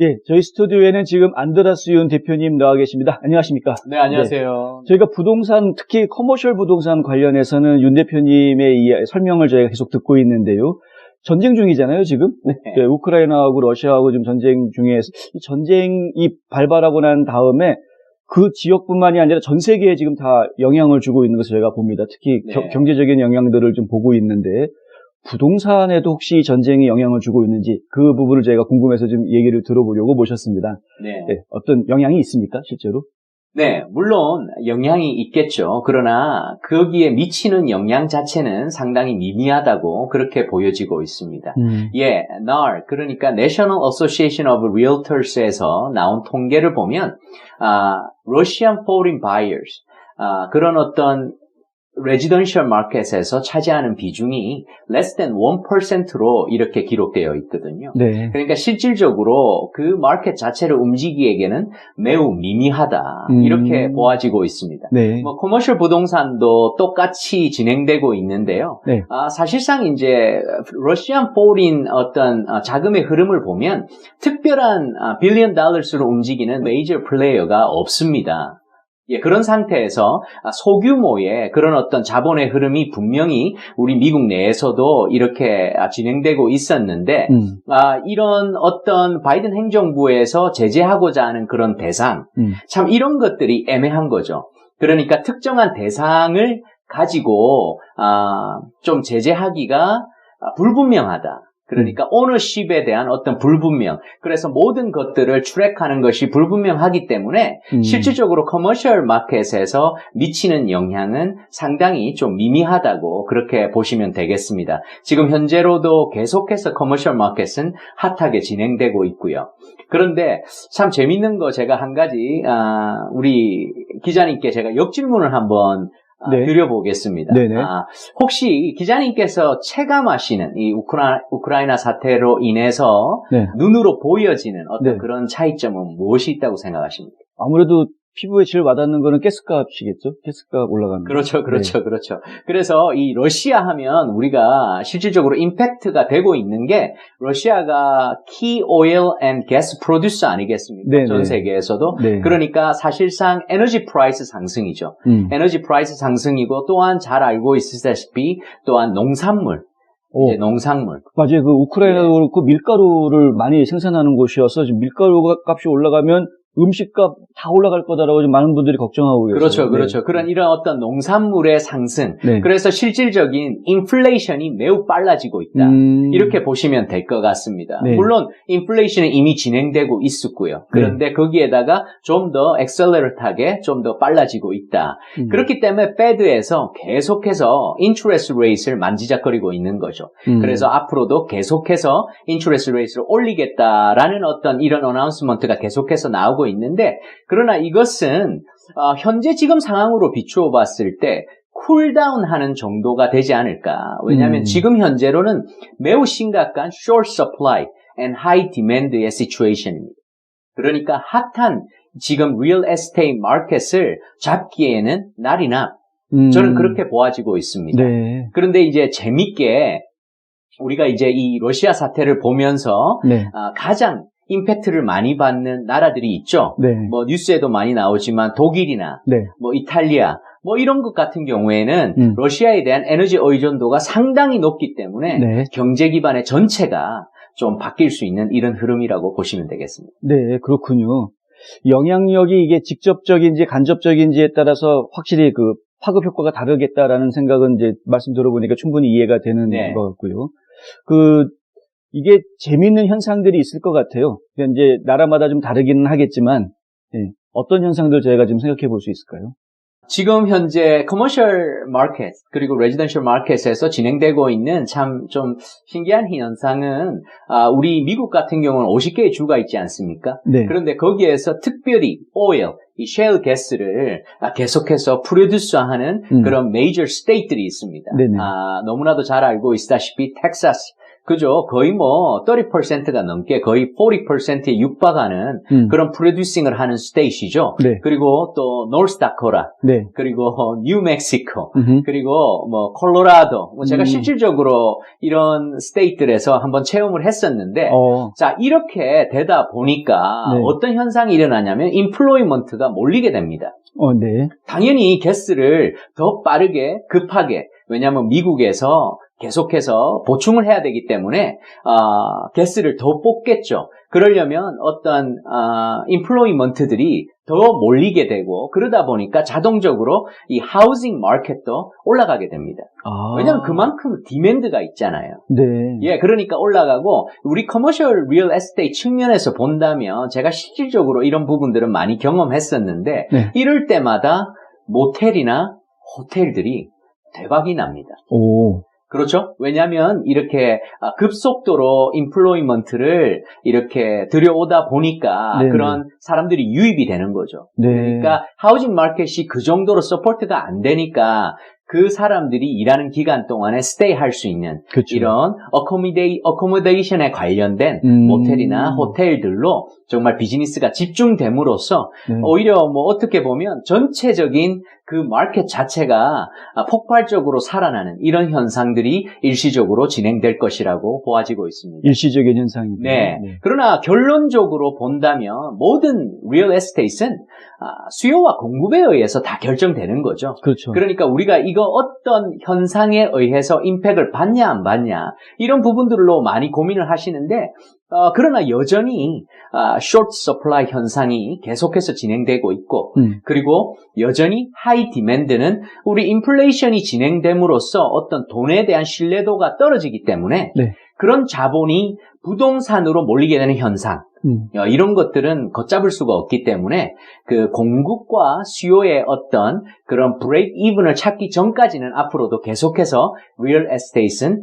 예, 저희 스튜디오에는 지금 안드라스 윤 대표님 나와 계십니다. 안녕하십니까? 네, 안녕하세요. 네, 저희가 부동산, 특히 커머셜 부동산 관련해서는 윤 대표님의 설명을 저희가 계속 듣고 있는데요. 전쟁 중이잖아요, 지금. 네. 네, 우크라이나하고 러시아하고 지금 전쟁 중에서 이 전쟁이 발발하고 난 다음에 그 지역뿐만이 아니라 전 세계에 지금 다 영향을 주고 있는 것을 저희가 봅니다. 특히 네. 경제적인 영향들을 좀 보고 있는데 부동산에도 혹시 전쟁이 영향을 주고 있는지 그 부분을 저희가 궁금해서 좀 얘기를 들어보려고 모셨습니다. 네. 네, 어떤 영향이 있습니까, 실제로? 네, 물론 영향이 있겠죠. 그러나 거기에 미치는 영향 자체는 상당히 미미하다고 그렇게 보여지고 있습니다. 예, NAR, 그러니까 National Association of Realtors에서 나온 통계를 보면 Russian Foreign Buyers, 그런 어떤 레지던셜 마켓에서 차지하는 비중이 less than 1%로 이렇게 기록되어 있거든요. 네. 그러니까 실질적으로 그 마켓 자체를 움직이기에는 매우 미미하다 이렇게 보아지고 있습니다. 네. 뭐 커머셜 부동산도 똑같이 진행되고 있는데요. 네. 사실상 이제 러시안 포린 어떤 자금의 흐름을 보면 특별한 빌리언 달러스로 움직이는 메이저 플레이어가 없습니다. 예, 그런 상태에서 소규모의 그런 어떤 자본의 흐름이 분명히 우리 미국 내에서도 이렇게 진행되고 있었는데, 이런 어떤 바이든 행정부에서 제재하고자 하는 그런 대상, 참 이런 것들이 애매한 거죠. 그러니까 특정한 대상을 가지고, 좀 제재하기가 불분명하다. 그러니까 오너십에 대한 어떤 불분명, 그래서 모든 것들을 트랙하는 것이 불분명하기 때문에 실질적으로 커머셜 마켓에서 미치는 영향은 상당히 좀 미미하다고 그렇게 보시면 되겠습니다. 지금 현재로도 계속해서 커머셜 마켓은 핫하게 진행되고 있고요. 그런데 참 재밌는 거 제가 한 가지 우리 기자님께 제가 역질문을 한번 네. 드려보겠습니다. 네네. 혹시 기자님께서 체감하시는 이 우크라이나 사태로 인해서 네. 눈으로 보여지는 어떤 네. 그런 차이점은 무엇이 있다고 생각하십니까? 아무래도 피부에 제일 와닿는 거는 가스값이겠죠? 가스값 올라가는 거. 그렇죠. 네. 그래서 이 러시아 하면 우리가 실질적으로 임팩트가 되고 있는 게 러시아가 키 오일 앤 가스 프로듀서 아니겠습니까? 네네. 전 세계에서도. 네. 그러니까 사실상 에너지 프라이스 상승이죠. 에너지 프라이스 상승이고 또한 잘 알고 있으시다시피 또한 농산물. 이제 농산물. 맞아요. 그 우크라이나도 그렇고 밀가루를 많이 생산하는 곳이어서 지금 밀가루 값이 올라가면 음식값 다 올라갈 거다라고 지금 많은 분들이 걱정하고 계세요. 그렇죠. 그런 이런 어떤 농산물의 상승. 네. 그래서 실질적인 인플레이션이 매우 빨라지고 있다. 이렇게 보시면 될 것 같습니다. 네. 물론 인플레이션은 이미 진행되고 있었고요. 그런데 거기에다가 좀 더 엑셀러레이트하게 좀 더 빨라지고 있다. 그렇기 때문에 페드에서 계속해서 인트레스트 레이트를 만지작거리고 있는 거죠. 그래서 앞으로도 계속해서 인트레스트 레이트를 올리겠다라는 어떤 이런 어나운스먼트가 계속해서 나오고 있는데, 그러나 이것은 현재 지금 상황으로 비추어 봤을 때 쿨다운하는 정도가 되지 않을까. 왜냐하면 지금 현재로는 매우 심각한 short supply and high demand의 situation입니다. 그러니까 핫한 지금 real estate 마켓을 잡기에는 not enough. 저는 그렇게 보아지고 있습니다. 네. 그런데 이제 재밌게 우리가 이제 이 러시아 사태를 보면서 네. 가장 임팩트를 많이 받는 나라들이 있죠. 네. 뭐 뉴스에도 많이 나오지만 독일이나 네. 뭐 이탈리아 뭐 이런 것 같은 경우에는 러시아에 대한 에너지 의존도가 상당히 높기 때문에 네. 경제 기반의 전체가 좀 바뀔 수 있는 이런 흐름이라고 보시면 되겠습니다. 네, 그렇군요. 영향력이 이게 직접적인지 간접적인지에 따라서 확실히 그 파급 효과가 다르겠다라는 생각은 이제 말씀 들어보니까 충분히 이해가 되는 네. 것 같고요. 이게 재미있는 현상들이 있을 것 같아요. 그러니까 이제 나라마다 좀 다르기는 하겠지만, 예, 어떤 현상들 저희가 좀 생각해 볼 수 있을까요? 지금 현재 커머셜 마켓 그리고 레지던셜 마켓에서 진행되고 있는 참 좀 신기한 현상은 우리 미국 같은 경우는 50개의 주가 있지 않습니까? 네. 그런데 거기에서 특별히 오일, 이 셰일 가스를 계속해서 프로듀스하는 그런 메이저 스테이트들이 있습니다. 네네. 너무나도 잘 알고 있다시피 텍사스, 그죠. 거의 뭐 30%가 넘게 거의 40%에 육박하는 그런 프로듀싱을 하는 스테이시죠. 네. 그리고 또 노스다코라, 네. 그리고 뉴멕시코, 그리고 뭐 콜로라도. 뭐 제가 실질적으로 이런 스테이트들에서 한번 체험을 했었는데, 자 이렇게 되다 보니까 네. 어떤 현상이 일어나냐면 인플로이먼트가 몰리게 됩니다. 네. 당연히 게스를 더 빠르게 급하게, 왜냐하면 미국에서 계속해서 보충을 해야 되기 때문에 게스를 더 뽑겠죠. 그러려면 어떤 인플로이먼트들이 더 몰리게 되고, 그러다 보니까 자동적으로 이 하우징 마켓도 올라가게 됩니다. 왜냐하면 그만큼 디맨드가 있잖아요. 네. 예, 그러니까 올라가고, 우리 커머셜 리얼 에스테이트 측면에서 본다면 제가 실질적으로 이런 부분들은 많이 경험했었는데, 네. 이럴 때마다 모텔이나 호텔들이 대박이 납니다. 오. 그렇죠? 왜냐하면 이렇게 급속도로 인플로이먼트를 이렇게 들여오다 보니까 네네. 그런 사람들이 유입이 되는 거죠. 네. 그러니까 하우징 마켓이 그 정도로 서포트가 안 되니까 그 사람들이 일하는 기간 동안에 스테이 할 수 있는 그렇죠. 이런 어코모데이션에 관련된 모텔이나 호텔들로 정말 비즈니스가 집중됨으로써 네. 오히려 뭐 어떻게 보면 전체적인 그 마켓 자체가 폭발적으로 살아나는 이런 현상들이 일시적으로 진행될 것이라고 보아지고 있습니다. 일시적인 현상입니다. 네. 그러나 결론적으로 본다면 모든 리얼 에스테이트는 수요와 공급에 의해서 다 결정되는 거죠. 그렇죠. 그러니까 우리가 이거 어떤 현상에 의해서 임팩을 받냐 안 받냐 이런 부분들로 많이 고민을 하시는데, 그러나 여전히 short supply 현상이 계속해서 진행되고 있고, 그리고 여전히 high demand는 우리 인플레이션이 진행됨으로써 어떤 돈에 대한 신뢰도가 떨어지기 때문에 네. 그런 자본이 부동산으로 몰리게 되는 현상, 이런 것들은 걷잡을 수가 없기 때문에 그 공급과 수요의 어떤 그런 브레이크 이븐을 찾기 전까지는 앞으로도 계속해서 리얼 에스테이트는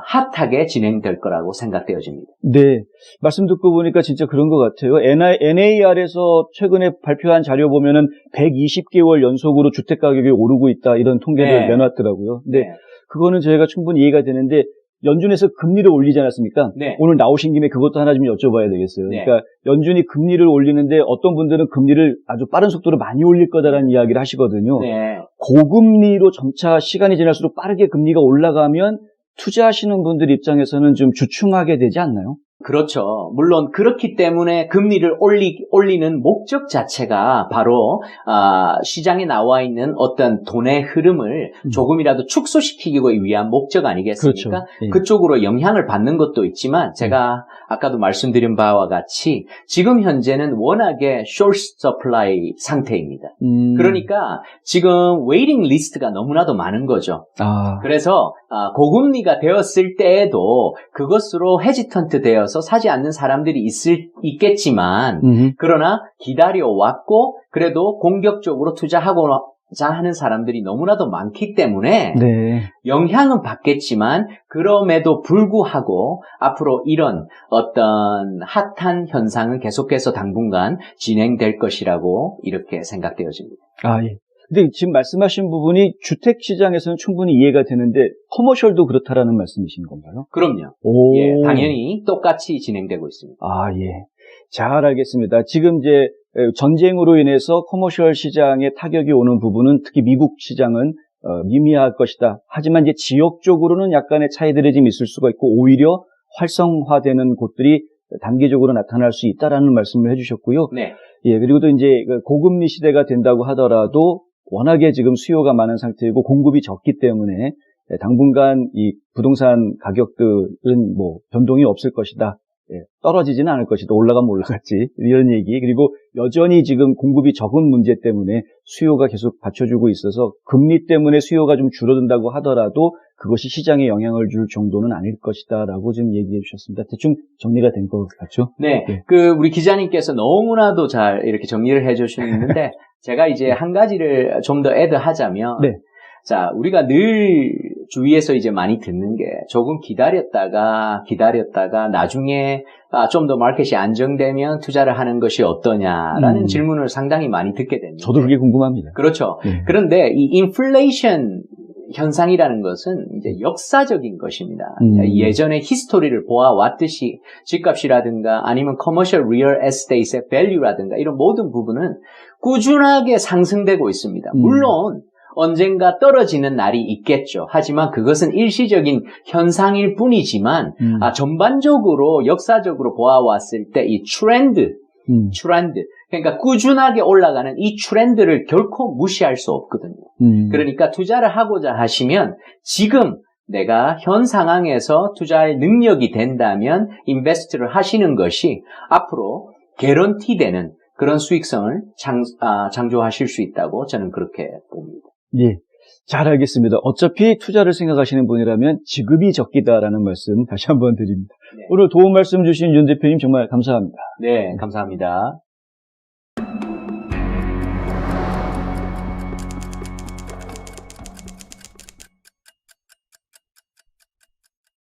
핫하게 진행될 거라고 생각되어집니다. 네. 말씀 듣고 보니까 진짜 그런 것 같아요. NAR에서 최근에 발표한 자료 보면은 120개월 연속으로 주택 가격이 오르고 있다, 이런 통계를 내놨더라고요. 근데 그거는 저희가 충분히 이해가 되는데, 연준에서 금리를 올리지 않았습니까? 네. 오늘 나오신 김에 그것도 하나 좀 여쭤봐야 되겠어요. 네. 그러니까 연준이 금리를 올리는데 어떤 분들은 금리를 아주 빠른 속도로 많이 올릴 거다라는 이야기를 하시거든요. 네. 고금리로 점차 시간이 지날수록 빠르게 금리가 올라가면 투자하시는 분들 입장에서는 좀 주춤하게 되지 않나요? 그렇죠. 물론 그렇기 때문에 금리를 올리는 목적 자체가 바로 시장에 나와 있는 어떤 돈의 흐름을 조금이라도 축소시키기 위한 목적 아니겠습니까? 그렇죠. 예. 그쪽으로 영향을 받는 것도 있지만 제가 아까도 말씀드린 바와 같이 지금 현재는 워낙에 short supply 상태입니다. 그러니까 지금 웨이팅 리스트가 너무나도 많은 거죠. 그래서 고금리가 되었을 때에도 그것으로 헤지턴트 되어서 사지 않는 사람들이 있겠지만 그러나 기다려왔고 그래도 공격적으로 투자하고자 하는 사람들이 너무나도 많기 때문에 영향은 받겠지만 그럼에도 불구하고 앞으로 이런 어떤 핫한 현상은 계속해서 당분간 진행될 것이라고 이렇게 생각되어집니다. 예. 근데 지금 말씀하신 부분이 주택 시장에서는 충분히 이해가 되는데 커머셜도 그렇다라는 말씀이신 건가요? 그럼요. 예, 당연히 똑같이 진행되고 있습니다. 예. 잘 알겠습니다. 지금 이제 전쟁으로 인해서 커머셜 시장에 타격이 오는 부분은 특히 미국 시장은 미미할 것이다. 하지만 이제 지역적으로는 약간의 차이들이 좀 있을 수가 있고 오히려 활성화되는 곳들이 단기적으로 나타날 수 있다라는 말씀을 해주셨고요. 네. 예, 그리고 또 이제 고금리 시대가 된다고 하더라도 워낙에 지금 수요가 많은 상태이고 공급이 적기 때문에 당분간 이 부동산 가격들은 뭐 변동이 없을 것이다. 떨어지지는 않을 것이다. 올라가면 올라갔지. 이런 얘기. 그리고 여전히 지금 공급이 적은 문제 때문에 수요가 계속 받쳐주고 있어서 금리 때문에 수요가 좀 줄어든다고 하더라도 그것이 시장에 영향을 줄 정도는 아닐 것이다라고 지금 얘기해 주셨습니다. 대충 정리가 된 것 같죠? 네. 우리 기자님께서 너무나도 잘 이렇게 정리를 해 주시는데 제가 이제 한 가지를 좀 더 애드하자면 자, 우리가 늘 주위에서 이제 많이 듣는 게 조금 기다렸다가 나중에 좀 더 마켓이 안정되면 투자를 하는 것이 어떠냐라는 질문을 상당히 많이 듣게 됩니다. 저도 그게 궁금합니다. 그렇죠. 그런데 이 인플레이션 현상이라는 것은 이제 역사적인 것입니다. 예전의 히스토리를 보아왔듯이 집값이라든가 아니면 커머셜 리얼 에스테이트의 밸류라든가 이런 모든 부분은 꾸준하게 상승되고 있습니다. 물론 언젠가 떨어지는 날이 있겠죠. 하지만 그것은 일시적인 현상일 뿐이지만 전반적으로 역사적으로 보아왔을 때 이 트렌드 그러니까 꾸준하게 올라가는 이 트렌드를 결코 무시할 수 없거든요. 그러니까 투자를 하고자 하시면 지금 내가 현 상황에서 투자할 능력이 된다면 인베스트를 하시는 것이 앞으로 개런티되는 그런 수익성을 창조하실 수 있다고 저는 그렇게 봅니다. 예, 잘 알겠습니다. 어차피 투자를 생각하시는 분이라면 지급이 적기다라는 말씀 다시 한번 드립니다. 네. 오늘 도움 말씀 주신 윤 대표님 정말 감사합니다. 네, 감사합니다.